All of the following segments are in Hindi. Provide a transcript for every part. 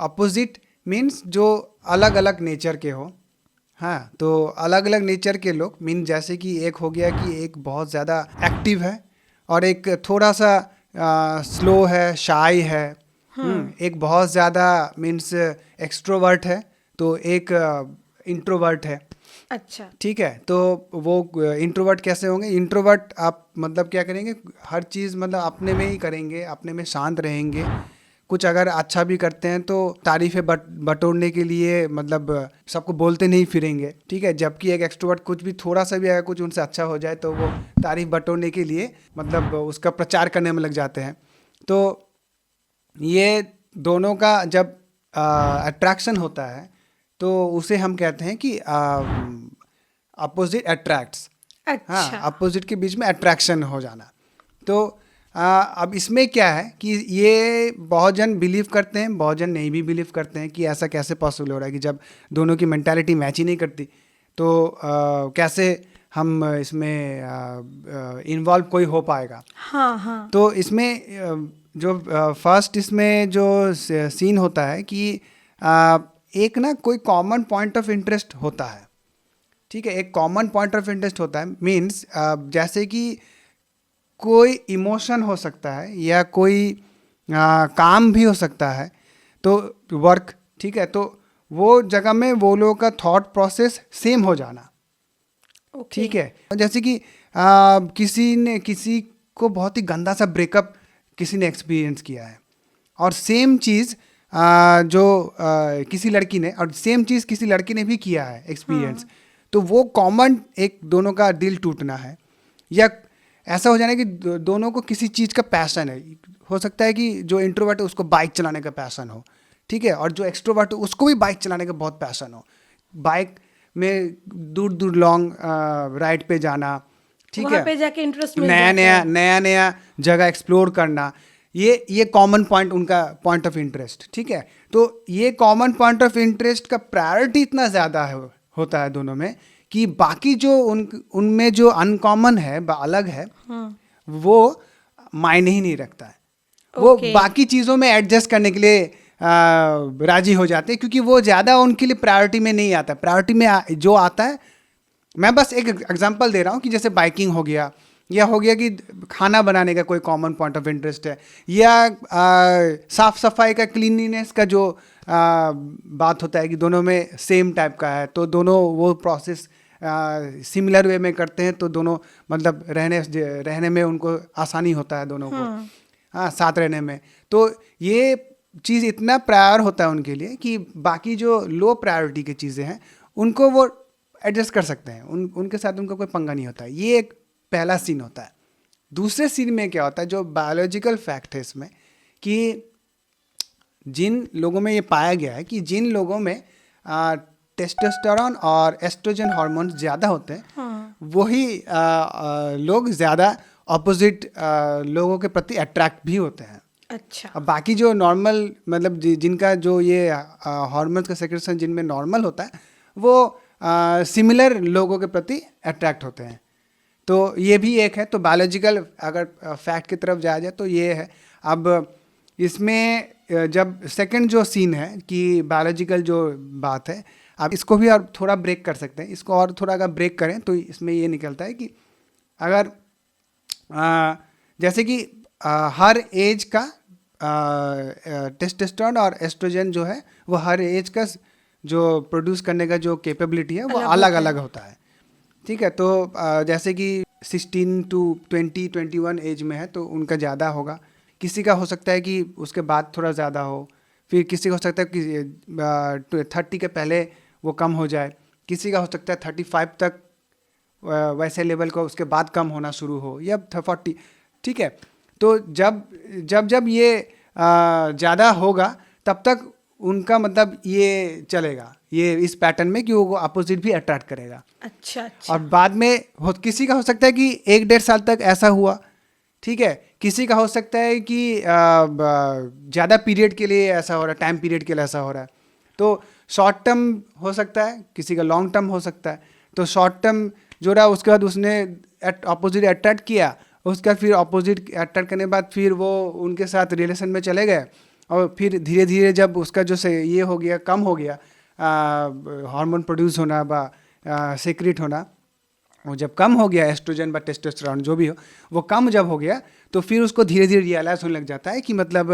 अपोजिट मीन्स जो अलग अलग नेचर के हो। हाँ, तो अलग अलग नेचर के लोग मीन जैसे कि एक हो गया कि एक बहुत ज़्यादा एक्टिव है और एक थोड़ा सा स्लो है, शाय है। एक बहुत ज़्यादा मीन्स एक्सट्रोवर्ट है, तो एक इंट्रोवर्ट है। अच्छा। ठीक है, तो वो इंट्रोवर्ट कैसे होंगे? इंट्रोवर्ट आप मतलब क्या करेंगे, हर चीज़ मतलब अपने में ही करेंगे, अपने में शांत रहेंगे। कुछ अगर अच्छा भी करते हैं तो तारीफ़ें बटोरने के लिए मतलब सबको बोलते नहीं फिरेंगे। ठीक है, जबकि एक एक्सट्रोवर्ट कुछ भी थोड़ा सा भी अगर कुछ उनसे अच्छा हो जाए तो वो तारीफ़ बटोरने के लिए मतलब उसका प्रचार करने में लग जाते हैं। तो ये दोनों का जब अट्रैक्शन होता है तो उसे हम कहते हैं कि अपोजिट अट्रैक्ट्स। हाँ, अच्छा। अपोजिट के बीच में अट्रैक्शन हो जाना। तो अब इसमें क्या है कि ये बहुत जन बिलीव करते हैं, बहुत जन नहीं भी बिलीव करते हैं कि ऐसा कैसे पॉसिबल हो रहा है कि जब दोनों की मेंटालिटी मैच ही नहीं करती तो कैसे हम इसमें इन्वॉल्व कोई हो पाएगा। हाँ हाँ। तो इसमें जो फर्स्ट इसमें जो सीन होता है कि एक ना कोई कॉमन पॉइंट ऑफ इंटरेस्ट होता है। ठीक है, एक कॉमन पॉइंट ऑफ इंटरेस्ट होता है मीन्स जैसे कि कोई इमोशन हो सकता है या कोई काम भी हो सकता है, तो वर्क। ठीक है, तो वो जगह में वो लोगों का थॉट प्रोसेस सेम हो जाना। ओके। ठीक है, जैसे कि किसी ने किसी को बहुत ही गंदा सा ब्रेकअप किसी ने एक्सपीरियंस किया है और सेम चीज़ जो किसी लड़की ने और सेम चीज़ किसी लड़की ने भी किया है एक्सपीरियंस। तो वो कॉमन एक दोनों का दिल टूटना है, या ऐसा हो जाना कि दोनों को किसी चीज़ का पैशन है। हो सकता है कि जो इंट्रोवर्ट है उसको बाइक चलाने का पैशन हो। ठीक है, और जो एक्सट्रोवर्ट है उसको भी बाइक चलाने का बहुत पैशन हो, बाइक में दूर दूर लॉन्ग राइड पे जाना। ठीक वहाँ है, पे जाके इंटरेस्ट मिल नया जाता नया है। नया नया जगह एक्सप्लोर करना, ये कॉमन पॉइंट उनका पॉइंट ऑफ इंटरेस्ट। ठीक है, तो ये कॉमन पॉइंट ऑफ इंटरेस्ट का प्रायोरिटी इतना ज़्यादा होता है दोनों में कि बाकी जो उनमें जो अनकॉमन है, अलग है, वो मायने ही नहीं रखता है। वो ओके। बाकी चीज़ों में एडजस्ट करने के लिए राजी हो जाते हैं क्योंकि वो ज़्यादा उनके लिए प्रायोरिटी में नहीं आता। प्रायोरिटी में जो आता है, मैं बस एक एग्जांपल दे रहा हूँ कि जैसे बाइकिंग हो गया, या हो गया कि खाना बनाने का कोई कॉमन पॉइंट ऑफ इंटरेस्ट है, या साफ सफाई का, क्लीनलीनेस का जो बात होता है कि दोनों में सेम टाइप का है, तो दोनों वो प्रोसेस सिमिलर वे में करते हैं, तो दोनों मतलब रहने में उनको आसानी होता है दोनों को। हाँ, साथ रहने में। तो ये चीज़ इतना प्रायर होता है उनके लिए कि बाकी जो लो प्रायोरिटी की चीज़ें हैं उनको वो एडजस्ट कर सकते हैं, उनके साथ उनका कोई पंगा नहीं होता है। ये एक पहला सीन होता है। दूसरे सीन में क्या होता है, जो बायोलॉजिकल फैक्ट है इसमें, कि जिन लोगों में ये पाया गया है कि जिन लोगों में टेस्टोस्टेरोन और एस्ट्रोजन हार्मोन्स ज़्यादा होते हैं, वही लोग ज़्यादा अपोजिट लोगों के प्रति अट्रैक्ट भी होते हैं। अच्छा। अब बाकी जो नॉर्मल मतलब जिनका जो ये हार्मोन्स का सेक्रेशन जिनमें नॉर्मल होता है, वो सिमिलर लोगों के प्रति अट्रैक्ट होते हैं। तो ये भी एक है। तो बायोलॉजिकल अगर फैक्ट की तरफ जाया जाए तो ये है। अब इसमें जब सेकंड जो सीन है कि बायोलॉजिकल जो बात है, अब इसको भी और थोड़ा ब्रेक कर सकते हैं। इसको और थोड़ा अगर ब्रेक करें तो इसमें ये निकलता है कि अगर जैसे कि हर एज का टेस्टोस्टेरोन और एस्ट्रोजन जो है वो हर एज का जो प्रोड्यूस करने का जो कैपेबिलिटी है वो अलग अलग होता है। ठीक है, तो जैसे कि 16 टू 20-21 एज में है तो उनका ज़्यादा होगा, किसी का हो सकता है कि उसके बाद थोड़ा ज़्यादा हो, फिर किसी का हो सकता है कि 30 के पहले वो कम हो जाए, किसी का हो सकता है 35 तक वैसे लेवल का उसके बाद कम होना शुरू हो, या 40। ठीक है, तो जब जब जब ये ज़्यादा होगा तब तक उनका मतलब ये चलेगा, ये इस पैटर्न में कि वो अपोजिट भी अट्रैक्ट करेगा। अच्छा अच्छा। और बाद में किसी का हो सकता है कि 1-1.5 साल तक ऐसा हुआ। ठीक है, किसी का हो सकता है कि ज़्यादा पीरियड के लिए ऐसा हो रहा है, टाइम पीरियड के लिए ऐसा हो रहा है। तो शॉर्ट टर्म हो सकता है, किसी का लॉन्ग टर्म हो सकता है। तो शॉर्ट टर्म जो रहा उसके बाद उसने अपोजिट अट्रैक्ट किया, उसका फिर अपोजिट अट्रैक्ट करने के बाद फिर वो उनके साथ रिलेशन में चले गए और फिर धीरे धीरे जब उसका जो से ये हो गया, कम हो गया हार्मोन प्रोड्यूस होना बा सेक्रेट होना, वो जब कम हो गया एस्ट्रोजन व टेस्टोस्टेरोन जो भी हो, वो कम जब हो गया तो फिर उसको धीरे धीरे रियलाइज होने लग जाता है कि मतलब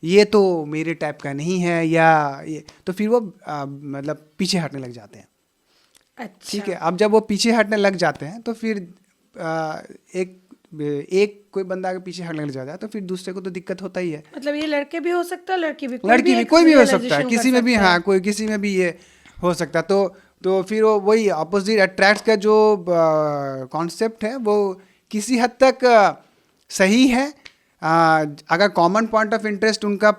ये तो मेरे टाइप का नहीं है, या ये तो फिर वो मतलब पीछे हटने लग जाते हैं। अच्छा। ठीक है, अब जब वो पीछे हटने लग जाते हैं तो फिर एक कोई बंदा अगर पीछे हटने लग जाता है तो फिर दूसरे को तो दिक्कत होता ही है। मतलब ये लड़के भी हो सकता है, लड़की भी, लड़की भी, कोई भी हो सकता है, realization किसी कर में भी, सकता है। हाँ कोई किसी में भी ये हो सकता है। तो फिर वो वही अपोजिट अट्रैक्ट का जो कॉन्सेप्ट है वो किसी हद तक सही है। अगर कॉमन पॉइंट ऑफ इंटरेस्ट उनका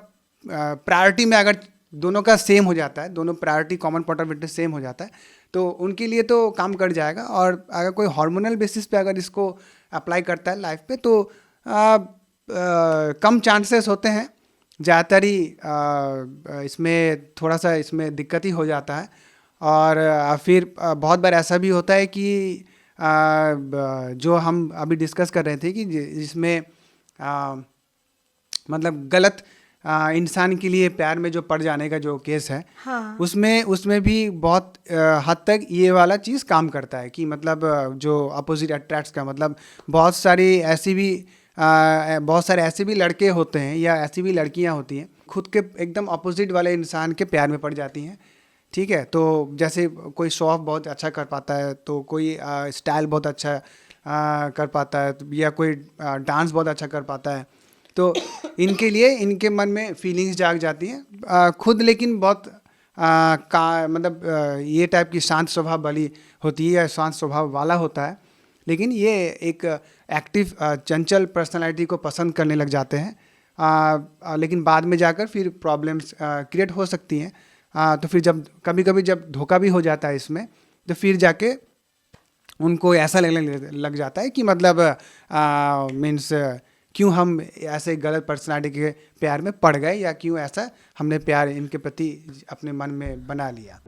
प्रायोरिटी में अगर दोनों का सेम हो जाता है, दोनों priority common point of interest same हो जाता है, तो उनके लिए तो काम कर जाएगा। और अगर कोई हार्मोनल बेसिस पे अगर इसको अप्लाई करता है लाइफ पे, तो कम चांसेस होते हैं। ज़्यादातर ही इसमें थोड़ा सा इसमें दिक्कत ही हो जाता है। और फिर बहुत बार ऐसा भी होता है कि जो हम अभी डिस्कस कर रहे थे कि जिसमें मतलब गलत इंसान के लिए प्यार में जो पड़ जाने का जो केस है, हाँ। उसमें भी बहुत हद तक ये वाला चीज़ काम करता है कि मतलब जो अपोजिट अट्रैक्ट्स का मतलब बहुत सारे ऐसे भी लड़के होते हैं या ऐसी भी लड़कियां होती हैं खुद के एकदम अपोजिट वाले इंसान के प्यार में पड़ जाती हैं। ठीक है, तो जैसे कोई शो ऑफ बहुत अच्छा कर पाता है, तो कोई स्टाइल बहुत अच्छा कर पाता है, या कोई डांस बहुत अच्छा कर पाता है, तो इनके लिए इनके मन में फीलिंग्स जाग जाती हैं खुद। लेकिन बहुत मतलब ये टाइप की शांत स्वभाव वाली होती है या शांत स्वभाव वाला होता है, लेकिन ये एक एक्टिव चंचल पर्सनालिटी को पसंद करने लग जाते हैं। लेकिन बाद में जाकर फिर प्रॉब्लम्स क्रिएट हो सकती हैं। तो फिर जब कभी कभी जब धोखा भी हो जाता है इसमें, तो फिर जाके उनको ऐसा लगने लग जाता है कि मतलब मीन्स क्यों हम ऐसे गलत पर्सनालिटी के प्यार में पड़ गए, या क्यों ऐसा हमने प्यार इनके प्रति अपने मन में बना लिया।